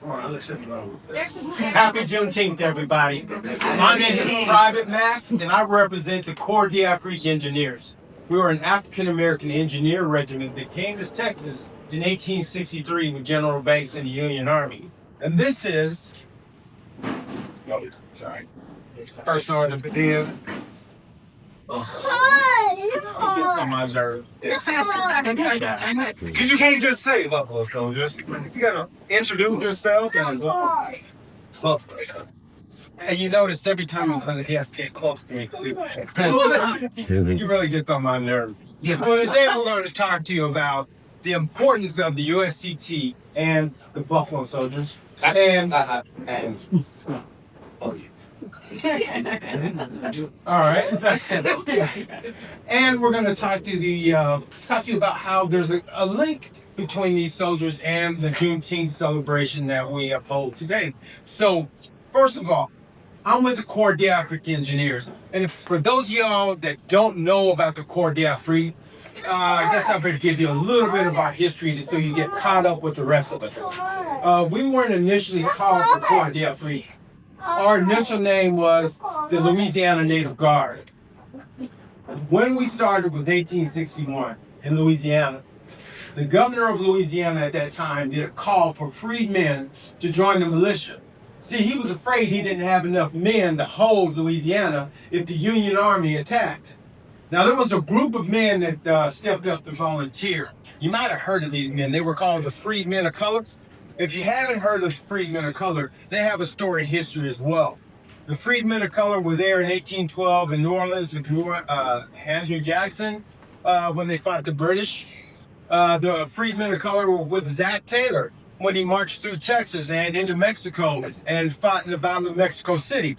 Happy Juneteenth, everybody. My name is Private Mac, and I represent the Corps d'Afrique Engineers. We were an African-American engineer regiment that came to Texas in 1863 with General Banks and the Union Army. And this is... Oh, sorry. First Sergeant Padilla. On my nerve. Because you can't just say Buffalo Soldiers. You gotta introduce yourself and Buffalo. And you notice every time the guests get close to me, you really get on my nerves. Well, today we're going to talk to you about the importance of the USCT and the Buffalo Soldiers. And all right. And we're going to talk to you about how there's a link between these soldiers and the Juneteenth celebration that we uphold today. So, first of all, I'm with the Corps d'Afrique Engineers. And for those of y'all that don't know about the Corps d'Afrique, I guess I better give you a little bit of our history just so you get caught up with the rest of us. We weren't initially called the Corps d'Afrique. Our initial name was the Louisiana Native Guard. When we started was 1861 in Louisiana. The governor of Louisiana at that time did a call for freedmen to join the militia. See, he was afraid he didn't have enough men to hold Louisiana if the Union Army attacked. Now, there was a group of men that stepped up to volunteer. You might have heard of these men. They were called the Freedmen of Color. If you haven't heard of the Freedmen of Color, they have a storied history as well. The Freedmen of Color were there in 1812 in New Orleans with Andrew Jackson when they fought the British. The Freedmen of Color were with Zach Taylor when he marched through Texas and into Mexico and fought in the Battle of Mexico City.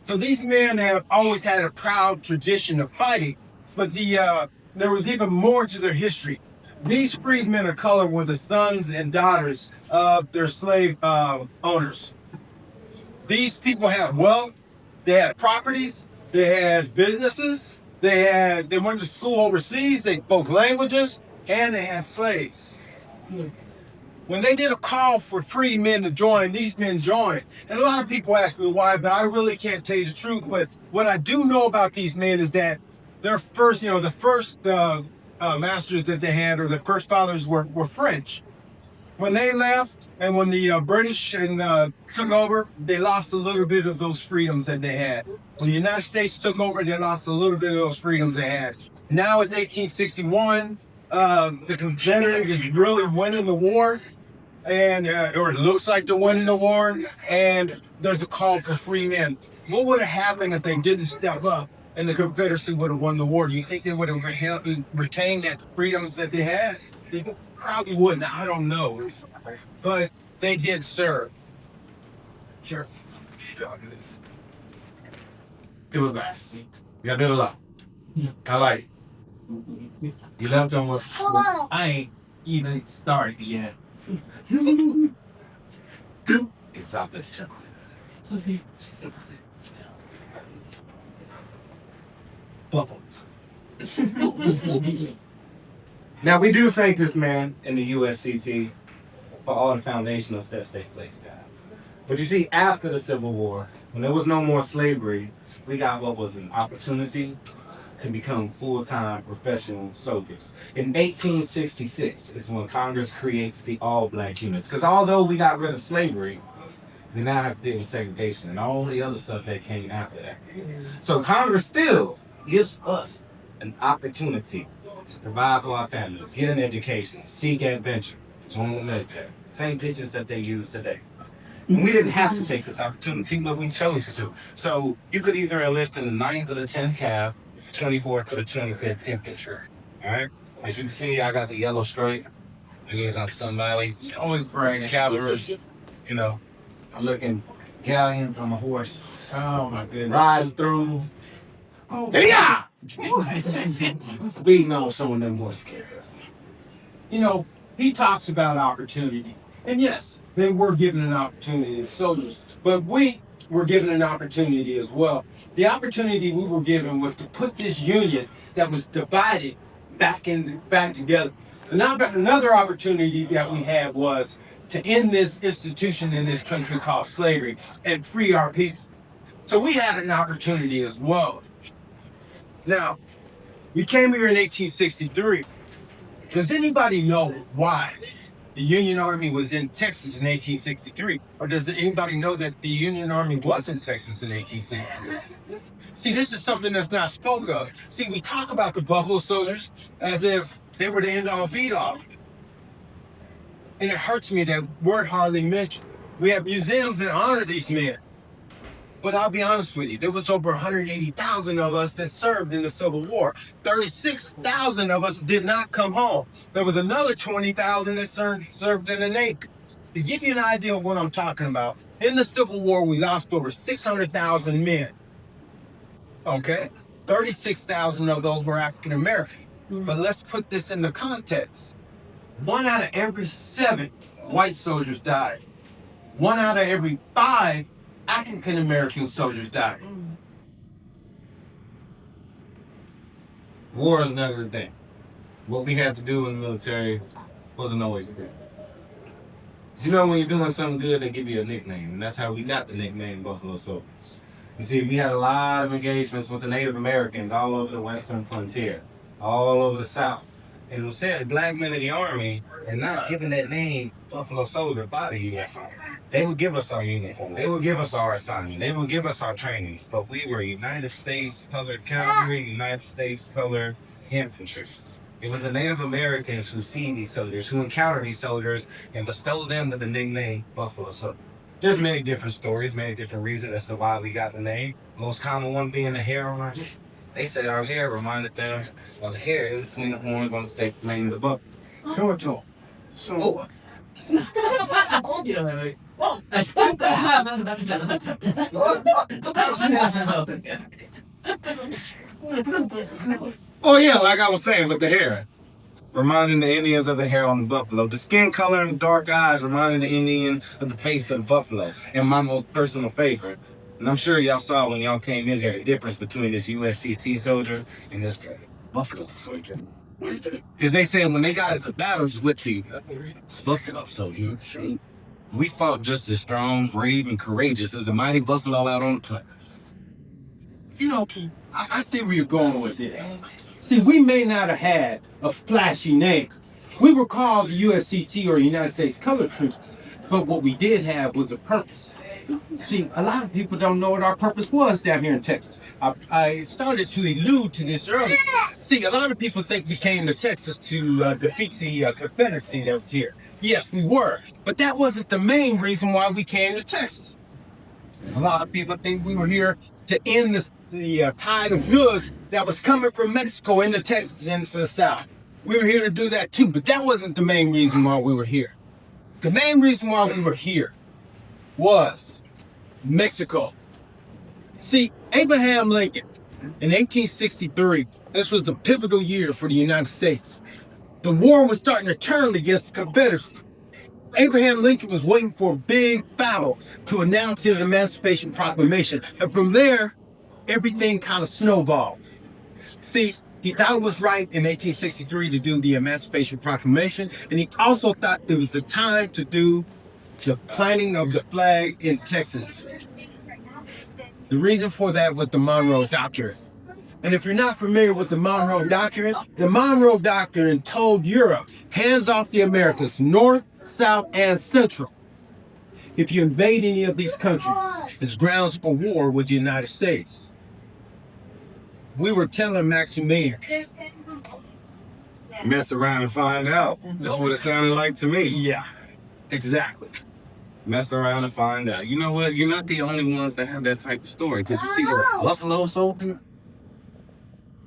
So these men have always had a proud tradition of fighting, but there was even more to their history. These freedmen of color were the sons and daughters of their slave owners. These people had wealth, they had properties, they had businesses, they went to school overseas, they spoke languages, and they had slaves. When they did a call for free men to join, these men joined. And a lot of people ask me why, but I really can't tell you the truth. But what I do know about these men is that their first, the first masters that they had, or the first fathers were French. When they left and when the British took over, they lost a little bit of those freedoms that they had. When the United States took over, they lost a little bit of those freedoms they had. Now it's 1861. The Confederates is really winning the war, and or it looks like they're winning the war, and there's a call for free men. What would have happened if they didn't step up and the Confederacy would have won the war? Do you think they would have retained that freedoms that they had? They probably wouldn't. I don't know. But they did serve. Sure. It was nice. You got to do a lot. I like it. You left on what? I ain't even started yet. It's out there. Buffaloes. Now, we do thank this man in the USCT for all the foundational steps they placed out. But you see, after the Civil War, when there was no more slavery, we got what was an opportunity to become full-time professional soldiers. In 1866 is when Congress creates the all-black units. Because although we got rid of slavery, we now have to deal with segregation and all the other stuff that came after that. So Congress still gives us an opportunity to provide for our families, get an education, seek adventure, join the military. Same pictures that they use today. And we didn't have to take this opportunity, but we chose to. So you could either enlist in the 9th or the 10th Cav, 24th to the 25th Infantry. All right? As you can see, I got the yellow stripe. Against on Sun Valley. Always bragging. Cavalry. I'm looking galleons on my horse. Oh my goodness. Riding through. Oh. Yeah! Speeding on some of them more skills. He talks about opportunities. And yes, they were given an opportunity as soldiers, but we were given an opportunity as well. The opportunity we were given was to put this union that was divided back together. Another opportunity that we had was to end this institution in this country called slavery and free our people. So we had an opportunity as well. Now, we came here in 1863. Does anybody know why the Union Army was in Texas in 1863? Or does anybody know that the Union Army was in Texas in 1863? See, this is something that's not spoken of. See, we talk about the Buffalo Soldiers as if they were the end-all be-all. And it hurts me that we're hardly mentioned. We have museums that honor these men. But I'll be honest with you, there was over 180,000 of us that served in the Civil War. 36,000 of us did not come home. There was another 20,000 that served in the Navy. To give you an idea of what I'm talking about, in the Civil War, we lost over 600,000 men. Okay? 36,000 of those were African American. But let's put this into context. 1 out of every 7 white soldiers died. 1 out of every 5 African American soldiers died. War is never a thing. What we had to do in the military wasn't always good. You know, when you're doing something good, they give you a nickname, and that's how we got the nickname Buffalo Soldiers. You see, we had a lot of engagements with the Native Americans all over the western frontier, all over the South. And it was said black men in the Army and not given that name Buffalo Soldier by the U.S. Army. They would give us our uniform. They would give us our assignment. They would give us our trainings. But we were United States Colored Cavalry, United States Colored Infantry. It was the Native Americans who see these soldiers, who encounter these soldiers, and bestow them with the nickname Buffalo Soldier. There's many different stories, many different reasons as to why we got the name. Most common one being the hair on our head. They said our hair reminded them of the hair in between the horns on the state lane of the buck. Short tall. So. Oh yeah, like I was saying with the hair. Reminding the Indians of the hair on the buffalo. The skin color and the dark eyes reminding the Indian of the face of the buffalo. And my most personal favorite. And I'm sure y'all saw when y'all came in here the difference between this USCT soldier and this buffalo soldier. Because they said when they got into battles with the buffalo soldier, we fought just as strong, brave, and courageous as the mighty buffalo out on the plains. You know, I see where you're going with this. See, we may not have had a flashy name. We were called the USCT or United States Colored Troops, but what we did have was a purpose. See, a lot of people don't know what our purpose was down here in Texas. I started to allude to this earlier. See, a lot of people think we came to Texas to defeat the Confederacy that was here. Yes, we were, but that wasn't the main reason why we came to Texas. A lot of people think we were here to end the tide of goods that was coming from Mexico into Texas into the South. We were here to do that too, but that wasn't the main reason why we were here. The main reason why we were here was Mexico. See, Abraham Lincoln in 1863, this was a pivotal year for the United States. The war was starting to turn against the Confederacy. Abraham Lincoln was waiting for a big battle to announce his Emancipation Proclamation. And from there, everything kind of snowballed. See, he thought it was right in 1863 to do the Emancipation Proclamation, and he also thought it was the time to do the planting of the flag in Texas. The reason for that was the Monroe Doctrine. And if you're not familiar with the Monroe Doctrine told Europe, hands off the Americas, North, South, and Central. If you invade any of these countries, it's grounds for war with the United States. We were telling Maximilian, Mess around and find out. That's what it sounded like to me. yeah, exactly. Mess around and find out. You know what? You're not the only ones that have that type of story. Did you see the Buffalo Soldier?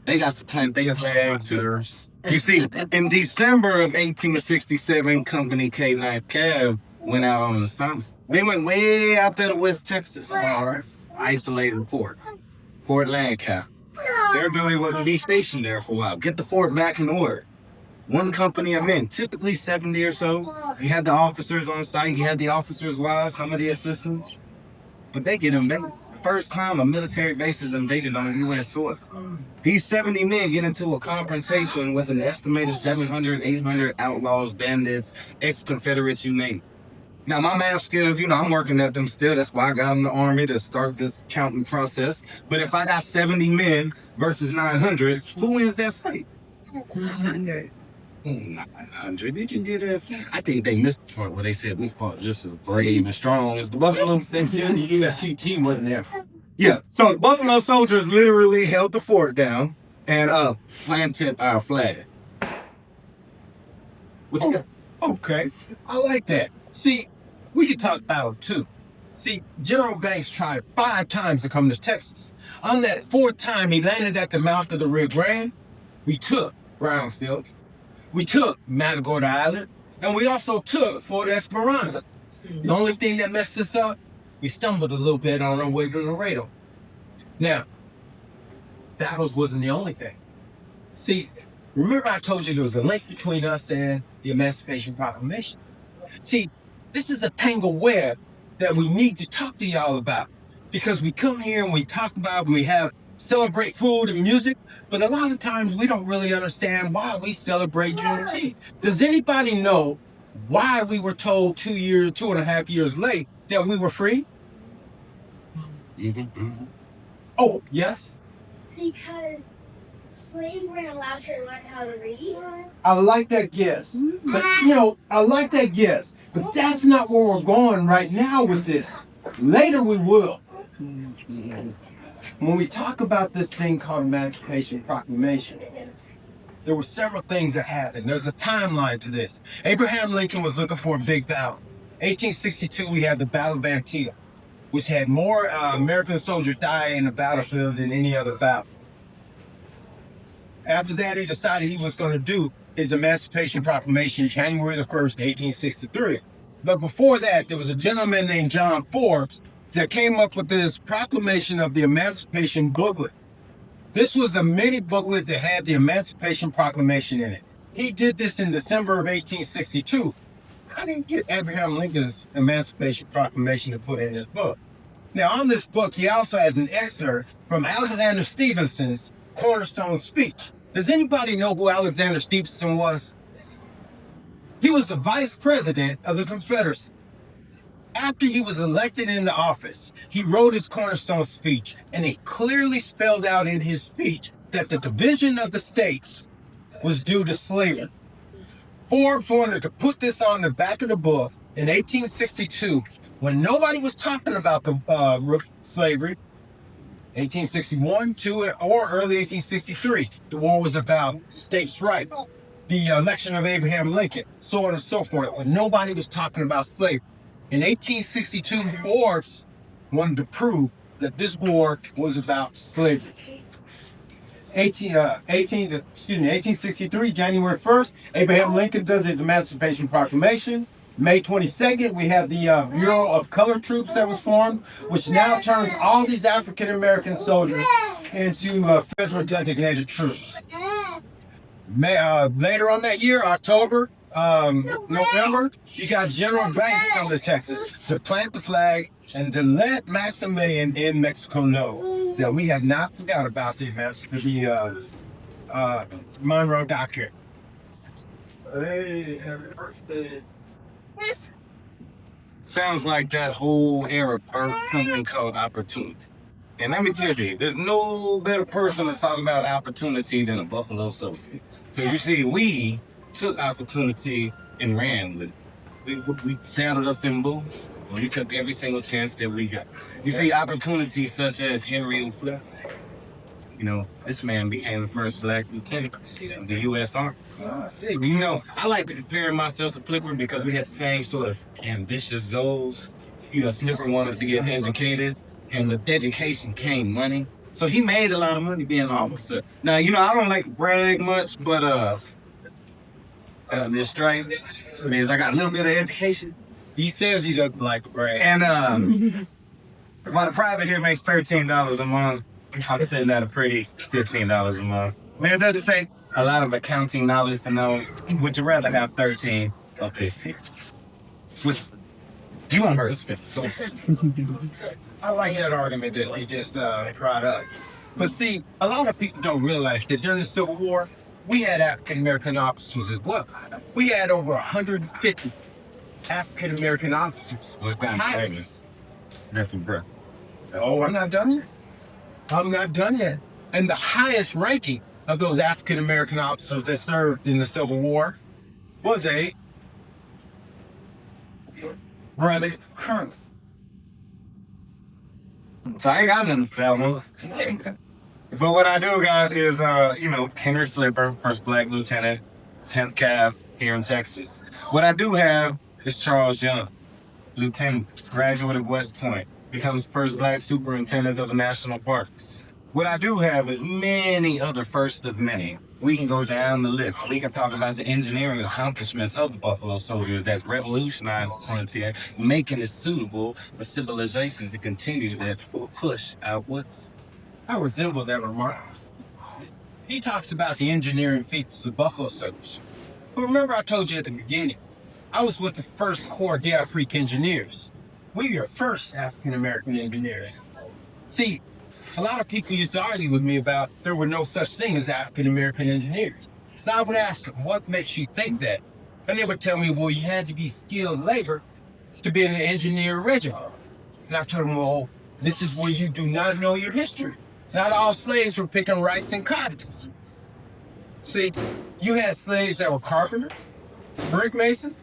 They got to plant their flag to. You see, in December of 1867, Company K-9 Cav went out on an assignment. They went way out there to West Texas. Isolated fort. Fort Lancaster. Their ability was to be stationed there for a while. Get the fort back in order. One company of men, typically 70 or so. You had the officers on site, you had the officers' wives, some of the assistants. But they get invaded. First time a military base is invaded on U.S. soil. These 70 men get into a confrontation with an estimated 700, 800 outlaws, bandits, ex-Confederates, you name it. Now, my math skills, I'm working at them still. That's why I got in the Army to start this counting process. But if I got 70 men versus 900, who wins that fight? 900. Did you get that? I think they missed the part where they said we fought just as brave and strong as the Buffalo. The USC team wasn't there. Yeah, so the Buffalo Soldiers literally held the fort down and planted our flag. Okay, I like that. See, we could talk about it too. See, General Banks tried 5 times to come to Texas. On that 4th time, he landed at the mouth of the Rio Grande. We took Brownsville. We took Matagorda Island. And we also took Fort Esperanza. The only thing that messed us up, we stumbled a little bit on our way to Laredo. Now, battles wasn't the only thing. See, remember I told you there was a link between us and the Emancipation Proclamation? See, this is a tangled web that we need to talk to y'all about, because we come here and we talk about, we celebrate food and music, but a lot of times we don't really understand why we celebrate Juneteenth. Does anybody know why we were told 2.5 years late that we were free? Oh, yes? Because slaves weren't allowed to learn how to read. I like that guess. But, I like that guess. But that's not where we're going right now with this. Later we will. When we talk about this thing called Emancipation Proclamation, there were several things that happened. There's a timeline to this. Abraham Lincoln was looking for a big battle. 1862, we had the Battle of Antietam, which had more American soldiers die in the battlefield than any other battle. After that, he decided he was going to do his Emancipation Proclamation January the 1st, 1863. But before that, there was a gentleman named John Forbes that came up with this proclamation of the Emancipation booklet. This was a mini booklet that had the Emancipation Proclamation in it. He did this in December of 1862. I didn't get Abraham Lincoln's Emancipation Proclamation to put in his book. Now, on this book, he also has an excerpt from Alexander Stevenson's cornerstone speech. Does anybody know who Alexander Stevenson was? He was the vice president of the Confederacy. After he was elected into office, he wrote his cornerstone speech, and he clearly spelled out in his speech that the division of the states was due to slavery. Forbes wanted to put this on the back of the book in 1862 when nobody was talking about the slavery. 1861 or early 1863, the war was about states' rights, the election of Abraham Lincoln, so on and so forth, when nobody was talking about slavery. In 1862, Forbes wanted to prove that this war was about slavery. 1863, January 1st, Abraham Lincoln does his Emancipation Proclamation. May 22nd, we have the Bureau of Colored Troops that was formed, which now turns all these African American soldiers into federal designated troops. Later on that year, October, November, you got General Banks come to Texas to plant the flag and to let Maximilian in Mexico know that we had not forgot about the Monroe Doctrine. Hey, happy birthday. Sounds like that whole era something called opportunity. And let me tell you, there's no better person to talk about opportunity than a Buffalo Soldier. Because you see, we took opportunity and ran with it. We saddled up them boots, and we took every single chance that we got. You see, opportunities such as Henry O'Flynn. This man became the first black lieutenant of the U.S. Army. I like to compare myself to Flipper because we had the same sort of ambitious goals. Flipper wanted to get educated, and with education came money. So he made a lot of money being an officer. Now, I don't like to brag much, but this strike means I got a little bit of education. He says he doesn't like to brag. And while the private here makes $13 a month, I'm sitting at a pretty $15 a month. Man, it doesn't take a lot of accounting knowledge to know, would you rather have 13 or 15? Which you won't hurt. So I like that argument that he just brought up. But see, a lot of people don't realize that during the Civil War, we had African American officers as well. We had over 150 African American officers. What kind of pregnant? That's impressive. Oh, I'm not done yet. I'm not done yet. And the highest ranking of those African American officers that served in the Civil War was a brevet colonel. So I ain't got nothing to tell. But what I do got is, Henry Flipper, first black lieutenant, 10th Cav here in Texas. What I do have is Charles Young, lieutenant, graduate of West Point, becomes first black superintendent of the national parks. What I do have is many other firsts of many. We can go down the list. We can talk about the engineering accomplishments of the Buffalo Soldiers that revolutionized the frontier, making it suitable for civilizations to continue that push outwards. I resemble that remark. He talks about the engineering feats of the Buffalo Soldiers. But remember I told you at the beginning, I was with the 1st Corps d'Afrique engineers. We were first African American engineers. See, a lot of people used to argue with me about there were no such thing as African American engineers. And I would ask them, what makes you think that? And they would tell me, well, you had to be skilled labor to be in an engineer regiment. And I told them, well, this is where you do not know your history. Not all slaves were picking rice and cottages. See, you had slaves that were carpenters, brick masons,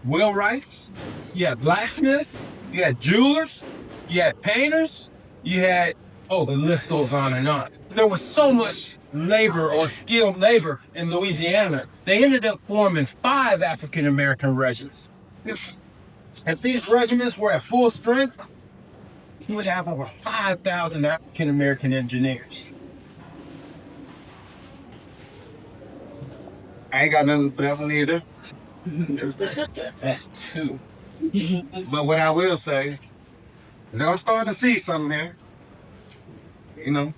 wheelwrights, you had blacksmiths, you had jewelers, you had painters, you had, the list goes on and on. There was so much labor or skilled labor in Louisiana, they ended up forming 5 African American regiments. If these regiments were at full strength, you would have over 5,000 African American engineers. I ain't got nothing for that one either. That's 2. But what I will say is I'm starting to see something there. You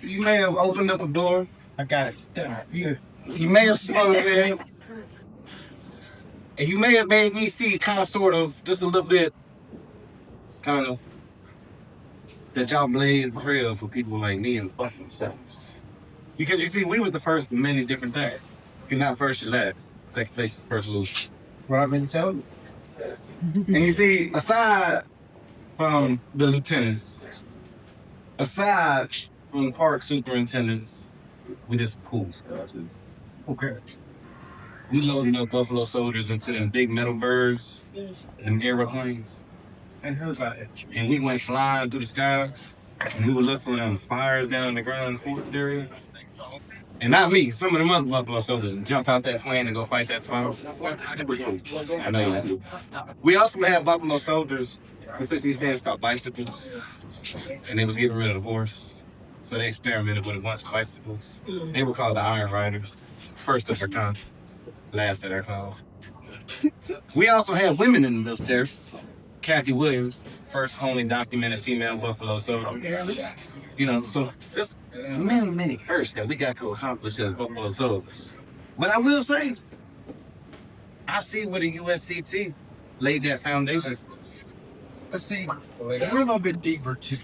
may have opened up a door. I got it. You may have slowed it, and you may have made me see kind of, sort of, just a little bit, kind of, that y'all blaze the trail for people like me and the Buffalo Soldiers. Because you see, we was the first of many different things. If you're not first, you're last. Second place is first loser. What I've been telling you. And you see, aside from the lieutenants, aside from the park superintendents, we did some cool stuff too. Okay. We loaded up Buffalo Soldiers into them big metal birds and airplanes. I heard about it. And we went flying through the sky, and we would look for them fires down in the ground in the forest area. And not me, some of them other Buffalo Soldiers would jump out that plane and go fight that fire. I know you do. We also had Buffalo Soldiers who took these things called bicycles, and they was getting rid of the horse. So they experimented with a bunch of bicycles. They were called the Iron Riders. First of their kind, last of their kind. We also had women in the military. Kathy Williams, first only documented female Buffalo Soldier. So just many firsts that we got to accomplish as Buffalo Soldiers. But I will say, I see where the USCT laid that foundation. But see, we're a little bit deeper too.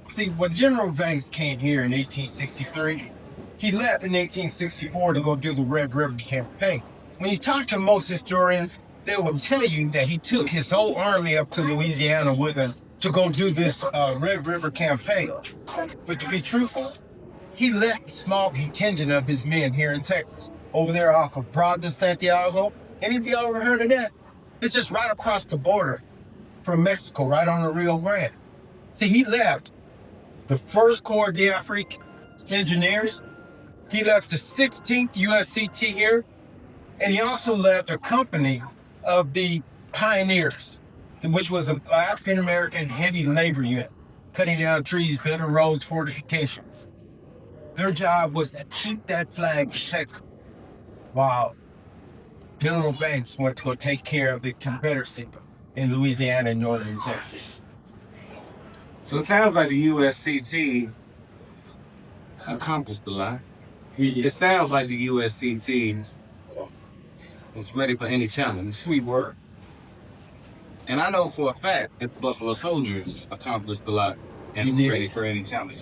See, when General Banks came here in 1863, he left in 1864 to go do the Red River campaign. When you talk to most historians, they will tell you that he took his whole army up to Louisiana with him to go do this Red River campaign. But to be truthful, he left a small contingent of his men here in Texas, over there off of Brazos, Santiago. Any of y'all ever heard of that? It's just right across the border from Mexico, right on the Rio Grande. See, he left the 1st Corps d'Afrique engineers. He left the 16th USCT here, and he also left a company of the pioneers, which was an African American heavy labor unit, cutting down trees, building roads, fortifications. Their job was to keep that flag protected while General Banks went to go take care of the Confederacy in Louisiana and northern Texas. So it sounds like the USCT accomplished a lot. It sounds like the USCT was ready for any challenge. We were. And I know for a fact that the Buffalo Soldiers accomplished a lot and were ready for any challenge.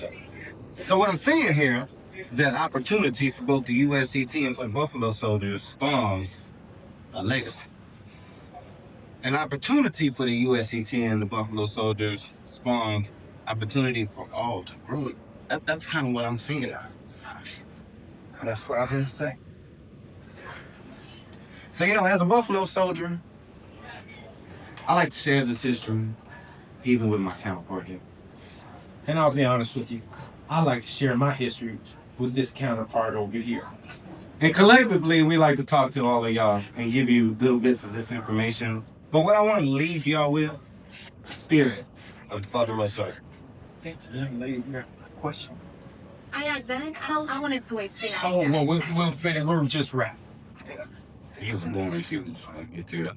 So what I'm saying here is that opportunity for both the USCT and for the Buffalo Soldiers spawns a legacy. An opportunity for the USCT and the Buffalo Soldiers spawned opportunity for all to grow. That's kind of what I'm seeing. That's what I'm going to say. So, as a Buffalo Soldier, I like to share this history, even with my counterpart here. And I'll be honest with you, I like to share my history with this counterpart over here. And collectively, we like to talk to all of y'all and give you little bits of this information. But what I want to leave y'all with is the spirit of the Buffalo Soldier. Young lady, your question. I got done. I wanted to wait till. Oh, well, we'll finish. We're just wrapped. You was born as you get to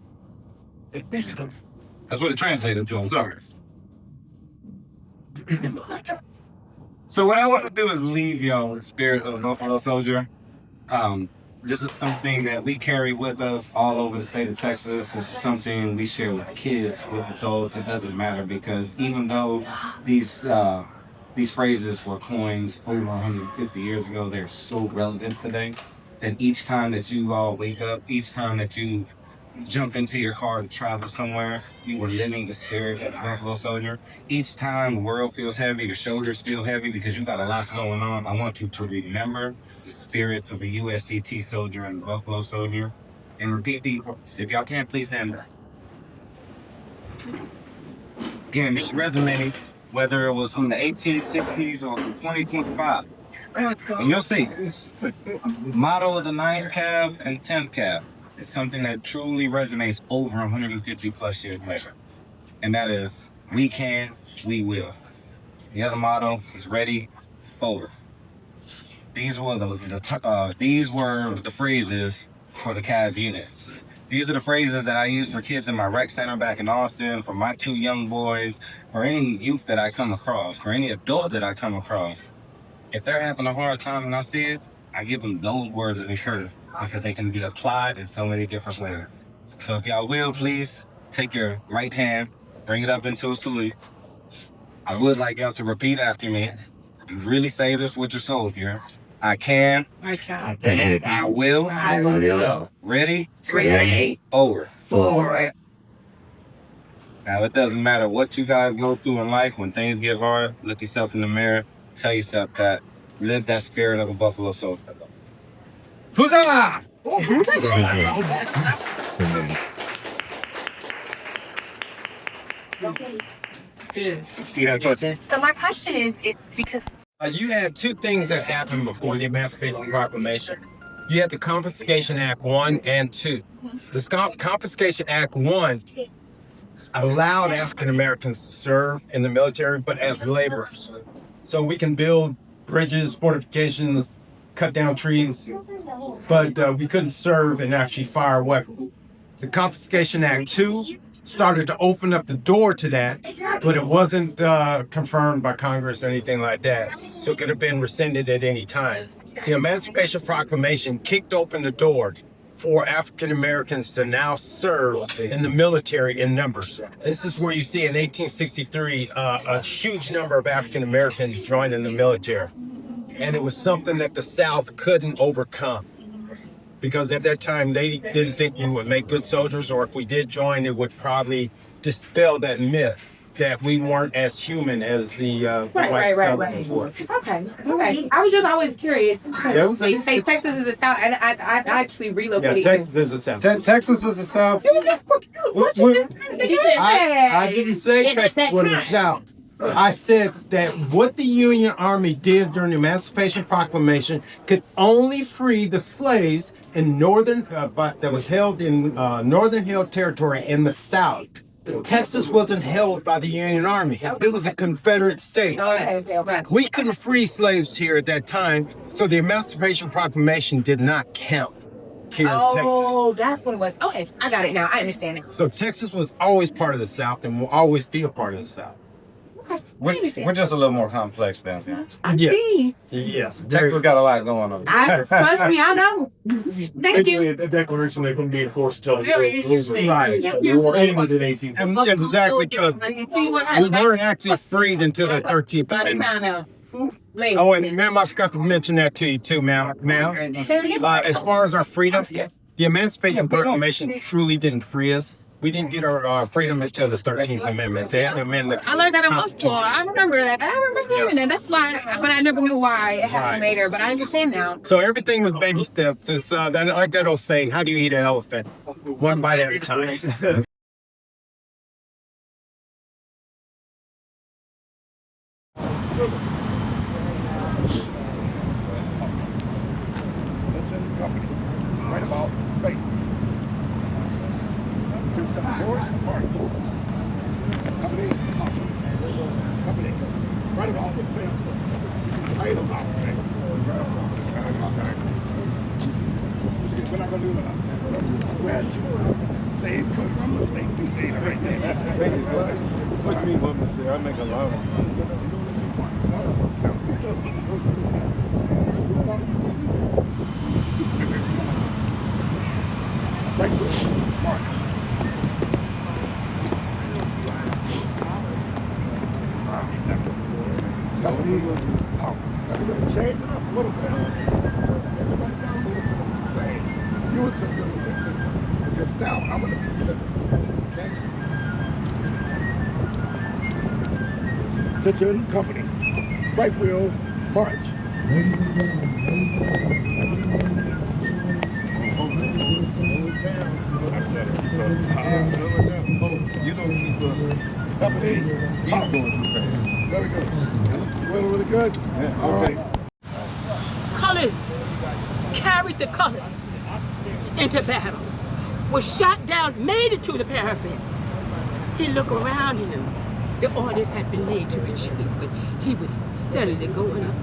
that. That's what it translated to. I'm sorry. So what I want to do is leave y'all with the spirit of the Buffalo Soldier. This is something that we carry with us all over the state of Texas. This is something we share with kids, with adults. It doesn't matter because even though these phrases were coined over 150 years ago, they're so relevant today. And each time that you all wake up, each time that you jump into your car to travel somewhere, you were living the spirit of the Buffalo Soldier. Each time the world feels heavy, your shoulders feel heavy because you got a lot going on, I want you to remember the spirit of a USCT soldier and the Buffalo Soldier. And repeat these words. If y'all can, please stand up. Again, this resonates whether it was from the 1860s or from 2025. And you'll see, the motto of the 9th Cav and 10th Cav is something that truly resonates over 150 plus years later. And that is, we can, we will. The other motto is ready, forward. These were the phrases for the Cav units. These are the phrases that I use for kids in my rec center back in Austin, for my 2 young boys, for any youth that I come across, for any adult that I come across. If they're having a hard time and I see it, I give them those words of encouragement because they can be applied in so many different ways. So if y'all will, please take your right hand, bring it up into a salute. I would like y'all to repeat after me. You really say this with your soul here. I can. I can. I will. I will. Ready? Ready. Forward. Forward. Now, it doesn't matter what you guys go through in life. When things get hard, look yourself in the mirror. Tell yourself that. Live that spirit of a Buffalo Soldier. Huzzah! So my question is, it's because You had 2 things that happened before the Emancipation Proclamation. You had the Confiscation Act 1 and 2. The Confiscation Act 1 allowed African Americans to serve in the military, but as laborers. So we can build bridges, fortifications, cut down trees, but we couldn't serve and actually fire weapons. The Confiscation Act 2 started to open up the door to that, but it wasn't confirmed by Congress or anything like that. So it could have been rescinded at any time. The Emancipation Proclamation kicked open the door for African Americans to now serve in the military in numbers. This is where you see in 1863, a huge number of African Americans joined in the military. And it was something that the South couldn't overcome. Because at that time, they didn't think we would make good soldiers, or if we did join, it would probably dispel that myth that we weren't as human as the white Southerners were. okay. I was just always curious. Yeah, They say Texas is the South, and I actually relocated. Yeah, Texas is the South. Texas is the South. You just what you just said. I didn't say Texas was the South. I said that what the Union Army did during the Emancipation Proclamation could only free the slaves in that was held in northern held territory in the South. Texas wasn't held by the Union Army. It was a Confederate state. Okay. We couldn't free slaves here at that time, so the Emancipation Proclamation did not count here in Texas. Oh, that's what it was. Okay, I got it now. I understand it. So Texas was always part of the South and will always be a part of the South. Okay, We're just a little more complex down here. I Yes. see. Yes. Texas got a lot going on. Trust me, I know. Thank you. The declaration they couldn't be enforced until Right. we were enemies in 18. And exactly, because we weren't actually freed until the 13th Body Amendment. found out. Oh, and ma'am, I forgot to mention that to you too, ma'am. As far as our freedom, The Emancipation Proclamation truly didn't free us. We didn't get our freedom until the 13th Amendment. The amendment. I learned that in law school. I remember that. I remember hearing that. That's why, but I never knew why it happened later. But I understand now. So everything was baby steps. It's that, like that old saying, how do you eat an elephant? One bite at a time. That's in the company. Right about face. Just the force part. Company. Company. Right about the face. Right about the face. We're not gonna do that. So I'm glad you saved one mistake we made right there. What do you mean one mistake? I make a lot of Right there. March. So we're gonna change it up a little bit. Everybody down there is gonna be the same. You was gonna be a little bit different. Just now, I'm gonna be different. Okay? Attention, company. Right wheel, march. You don't keep up. Company. He's going too fast. Very good. Really good? Yeah, All okay. right. Colors, carried the colors into battle, was shot down, made it to the parapet. He looked around him. The orders had been made to retreat, but he was steadily going up.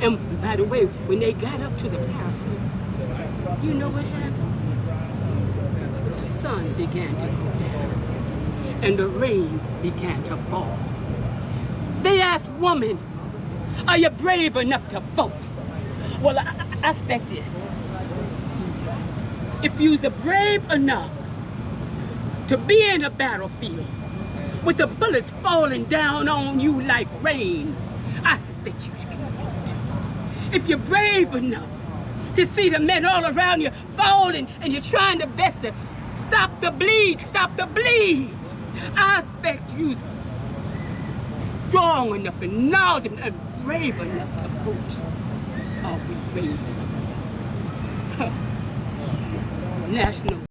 And by the way, when they got up to the parapet, you know what happened? The sun began to go down, and the rain began to fall. They asked, woman, are you brave enough to vote? Well, I expect this. If you're brave enough to be in a battlefield with the bullets falling down on you like rain, I expect you can vote. If you're brave enough to see the men all around you falling and you're trying the best to stop the bleed, I expect you strong enough and knowledgeable and brave enough to vote. Always brave enough. National